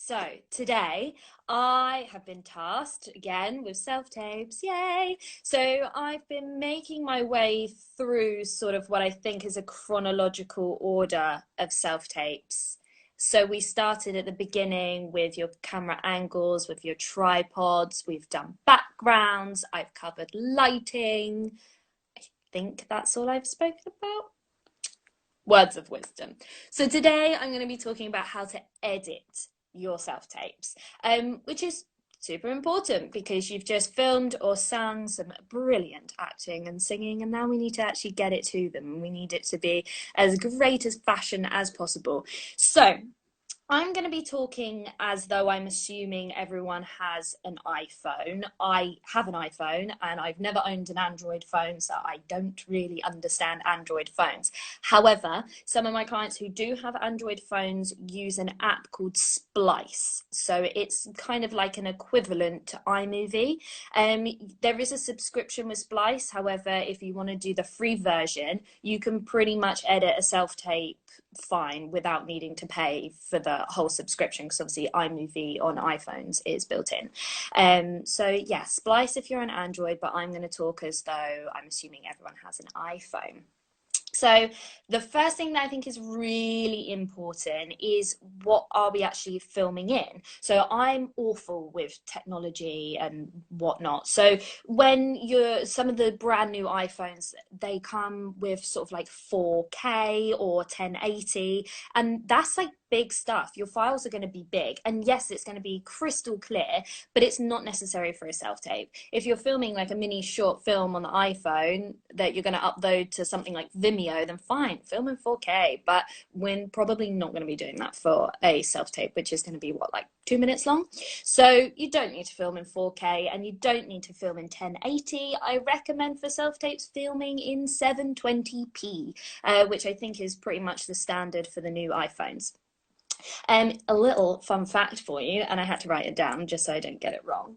So today I have been tasked again with self-tapes, yay! So I've been making my way through sort of what I think is a chronological order of self-tapes. So we started at the beginning with your camera angles, with your tripods, we've done backgrounds, I've covered lighting. I think that's all I've spoken about. Words of wisdom. So today I'm going to be talking about how to edit your self-tapes, which is super important because you've just filmed or sung some brilliant acting and singing, and now we need to actually get it to them, and we need it to be as great as fashion as possible. So I'm going to be talking as though I'm assuming everyone has an iPhone. I have an iPhone and I've never owned an Android phone, so I don't really understand Android phones. However, some of my clients who do have Android phones use an app called Splice. So it's kind of like an equivalent to iMovie. There is a subscription with Splice. However, if you want to do the free version, you can pretty much edit a self-tape fine without needing to pay for the whole subscription, because obviously iMovie on iPhones is built in. So yeah, Splice if you're on Android, but I'm going to talk as though I'm assuming everyone has an iPhone. So the first thing that I think is really important is, what are we actually filming in? So I'm awful with technology and whatnot. So when some of the brand new iPhones, they come with sort of like 4K or 1080, and that's like big stuff. Your files are going to be big, and yes, it's going to be crystal clear, but it's not necessary for a self-tape. If you're filming like a mini short film on the iPhone that you're going to upload to something like Vimeo, then fine, film in 4K, but we're probably not going to be doing that for a self-tape, which is going to be what, like 2 minutes long. So you don't need to film in 4K, and you don't need to film in 1080. I recommend for self-tapes filming in 720p, which I think is pretty much the standard for the new iPhones. A little fun fact for you, and I had to write it down just so I don't get it wrong.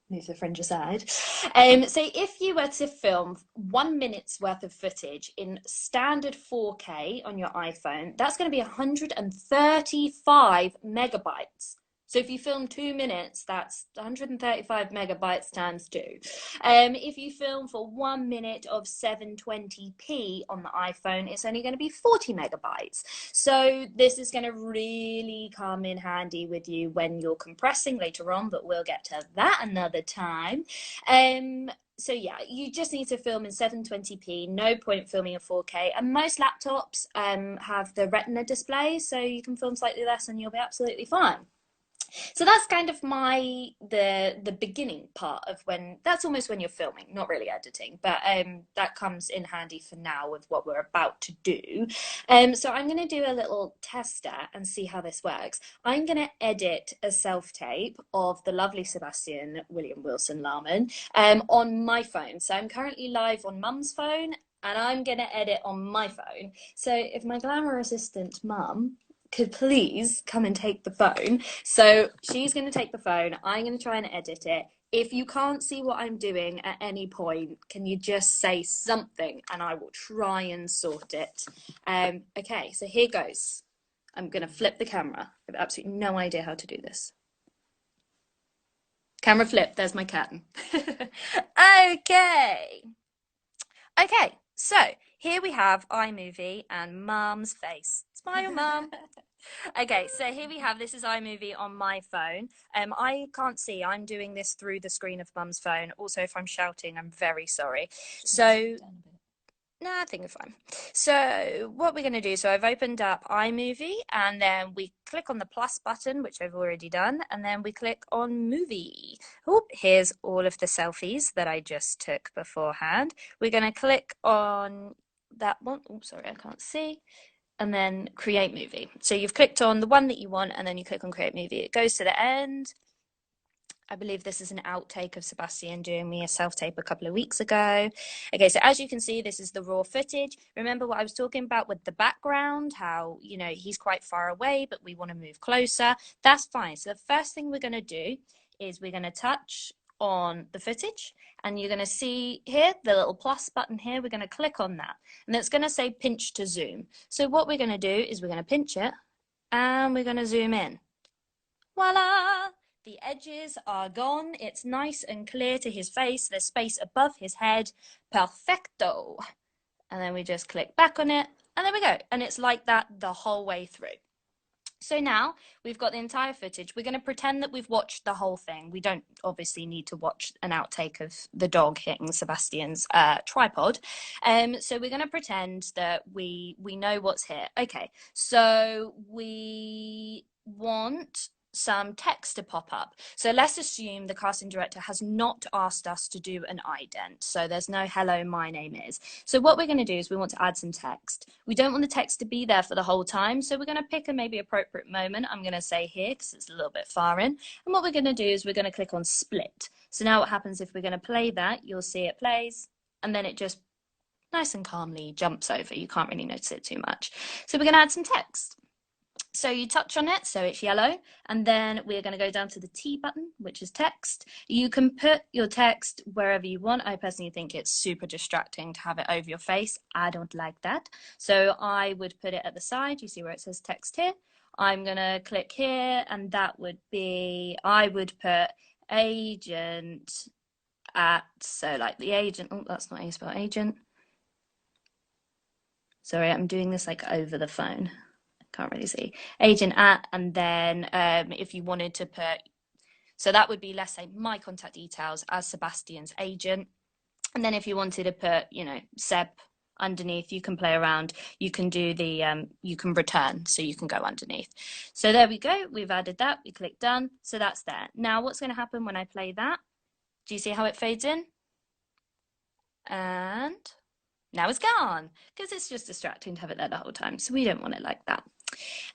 Move the fringe aside. So if you were to film 1 minute's worth of footage in standard 4K on your iPhone, that's going to be 135 megabytes. So if you film 2 minutes, that's 135 megabytes times two. If you film for 1 minute of 720p on the iPhone, it's only going to be 40 megabytes. So this is going to really come in handy with you when you're compressing later on, but we'll get to that another time. So yeah, you just need to film in 720p, no point filming in 4K. And most laptops have the Retina display, so you can film slightly less and you'll be absolutely fine. So that's kind of the beginning part of that's almost when you're filming, not really editing, but that comes in handy for now with what we're about to do. So I'm going to do a little tester and see how this works. I'm going to edit a self-tape of the lovely Sebastian William Wilson Larman on my phone. So I'm currently live on Mum's phone, and I'm going to edit on my phone. So if my glamour assistant Mum could please come and take the phone. So she's going to take the phone. I'm going to try and edit it. If you can't see what I'm doing at any point, can you just say something and I will try and sort it. Okay, so here goes. I'm going to flip the camera. I have absolutely no idea how to do this. Camera flip, there's my curtain. Okay. Okay, so here we have iMovie and Mum's face. Smile, Mum. Okay, so here we have, this is iMovie on my phone. I can't see, I'm doing this through the screen of Mum's phone. Also, if I'm shouting, I'm very sorry. So, no, I think it's fine. So what we're going to do, so I've opened up iMovie, and then we click on the plus button, which I've already done, and then we click on movie. Oh, here's all of the selfies that I just took beforehand. We're going to click on that one. Oh, sorry, I can't see. And then create movie. So you've clicked on the one that you want, and then you click on create movie. It goes to the end. I believe this is an outtake of Sebastian doing me a self-tape a couple of weeks ago. Okay, so as you can see, this is the raw footage. Remember what I was talking about with the background, how, you know, he's quite far away, but we want to move closer. That's fine. So the first thing we're going to do is we're going to touch on the footage, and you're going to see here the little plus button here. We're going to click on that, and it's going to say pinch to zoom. So what we're going to do is we're going to pinch it, and we're going to zoom in. voila, the edges are gone. It's nice and clear to his face. There's space above his head. Perfecto. And then we just click back on it, and there we go. And it's like that the whole way through. So now we've got the entire footage. We're going to pretend that we've watched the whole thing. We don't obviously need to watch an outtake of the dog hitting Sebastian's tripod. So we're going to pretend that we know what's here. Okay, so we want some text to pop up. So let's assume the casting director has not asked us to do an ident. So there's no hello, my name is. So what we're going to do is we want to add some text. We don't want the text to be there for the whole time. So we're going to pick a maybe appropriate moment. I'm going to say here because it's a little bit far in. And what we're going to do is we're going to click on split. So now what happens if we're going to play that, you'll see it plays and then it just nice and calmly jumps over. You can't really notice it too much. So we're going to add some text. So you touch on it, so it's yellow, and then we're going to go down to the T button, which is text. You can put your text wherever you want. I personally think it's super distracting to have it over your face. I don't like that. So I would put it at the side. You see where it says text here? I'm going to click here, and that would be, I would put agent at, so like the agent, oh, that's not how you spell agent. Sorry, I'm doing this like over the phone. Can't really see, agent at, and then if you wanted to put, so that would be, let's say, my contact details as Sebastian's agent, and then if you wanted to put, you know, Seb underneath, you can play around, you can do the you can return, so you can go underneath. So there we go, we've added that, we click done, so that's there. Now what's going to happen when I play that? Do you see how it fades in? And now it's gone because it's just distracting to have it there the whole time, so we don't want it like that.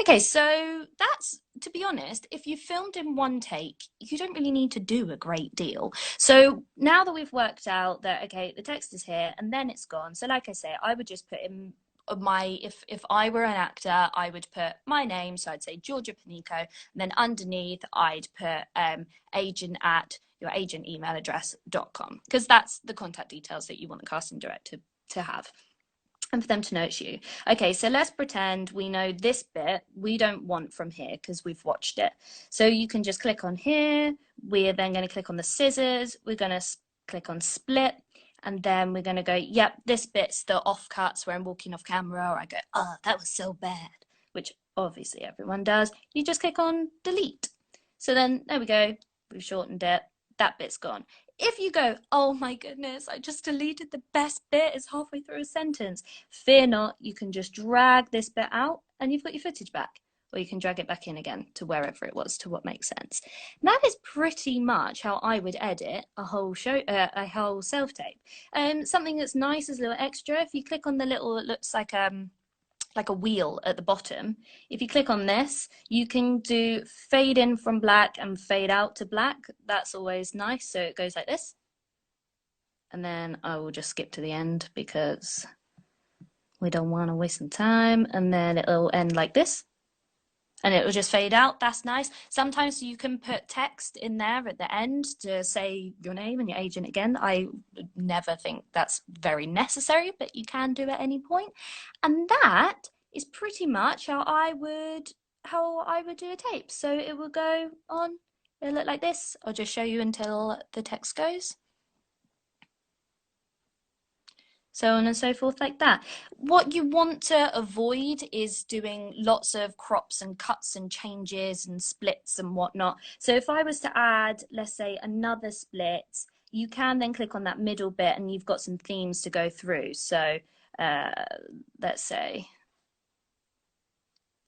Okay, so that's, to be honest, if you filmed in one take, you don't really need to do a great deal. So now that we've worked out that, okay, the text is here and then it's gone. So like I say, I would just put in my, if I were an actor, I would put my name. So I'd say Georgia Panico, and then underneath I'd put agent at your agent email address.com, because that's the contact details that you want the casting director to have and for them to know it's you. Okay, so let's pretend we know this bit we don't want from here because we've watched it. So you can just click on here. We're then going to click on the scissors. We're going to click on split. And then we're going to go, yep, this bit's the off cuts where I'm walking off camera, or I go, oh, that was so bad, which obviously everyone does. You just click on delete. So then there we go. We've shortened it. That bit's gone. If you go, oh my goodness, I just deleted the best bit, it's halfway through a sentence, fear not, you can just drag this bit out and you've got your footage back. Or you can drag it back in again to wherever it was, to what makes sense. And that is pretty much how I would edit a whole show, a whole self-tape. Something that's nice as a little extra, if you click on the little, it looks like a wheel at the bottom. If you click on this, you can do fade in from black and fade out to black. That's always nice. So it goes like this. And then I will just skip to the end because we don't want to waste some time. And then it'll end like this. And it will just fade out. That's nice. Sometimes you can put text in there at the end to say your name and your agent again. I never think that's very necessary, but you can do at any point. And that is pretty much how I would do a tape. So it will go on, it'll look like this. I'll just show you until the text goes. So on and so forth like that. What you want to avoid is doing lots of crops and cuts and changes and splits and whatnot. So if I was to add, let's say, another split, you can then click on that middle bit and you've got some themes to go through. So let's say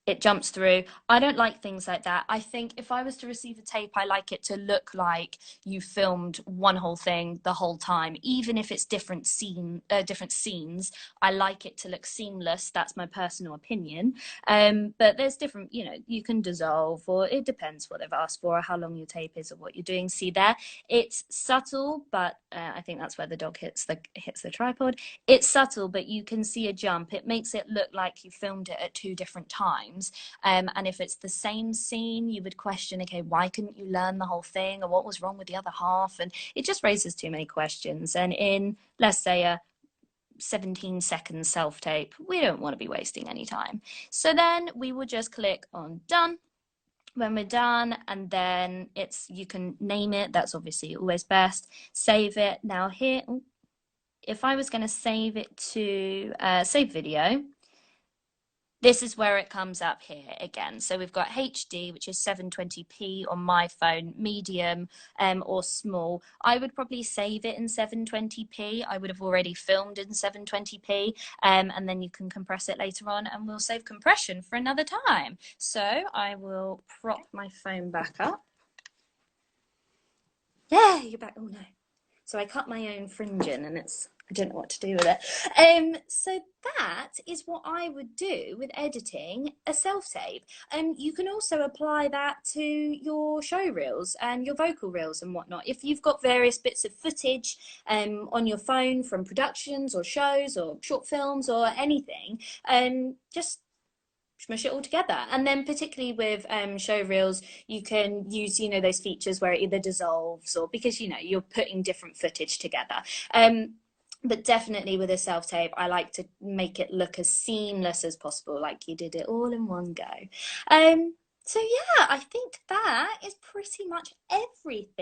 it jumps through. I don't like things like that. I think if I was to receive a tape, I like it to look like you filmed one whole thing the whole time, even if it's different scenes. I like it to look seamless. That's my personal opinion. But there's different, you know, you can dissolve, or it depends what they've asked for, or how long your tape is, or what you're doing. See there, it's subtle, but I think that's where the dog hits the tripod. It's subtle, but you can see a jump. It makes it look like you filmed it at two different times. And if it's the same scene, you would question, okay, why couldn't you learn the whole thing, or what was wrong with the other half? And it just raises too many questions. And in, let's say, a 17-second self-tape, we don't want to be wasting any time. So then we will just click on done. when we're done, and then you can name it. That's obviously always best. Save it. Now here, if I was going to save it to save video, this is where it comes up here again. So we've got HD, which is 720p on my phone, medium or small. I would probably save it in 720p. I would have already filmed in 720p, and then you can compress it later on, and we'll save compression for another time. So I will prop my phone back up. Yeah, you're back. Oh no. So I cut my own fringing, and I don't know what to do with it. So that is what I would do with editing a self-tape. You can also apply that to your show reels and your vocal reels and whatnot. If you've got various bits of footage on your phone from productions or shows or short films or anything, just smush it all together. And then particularly with show reels, you can use, those features where it either dissolves, or because you're putting different footage together. But definitely with a self-tape, I like to make it look as seamless as possible, like you did it all in one go. So yeah, I think that is pretty much everything.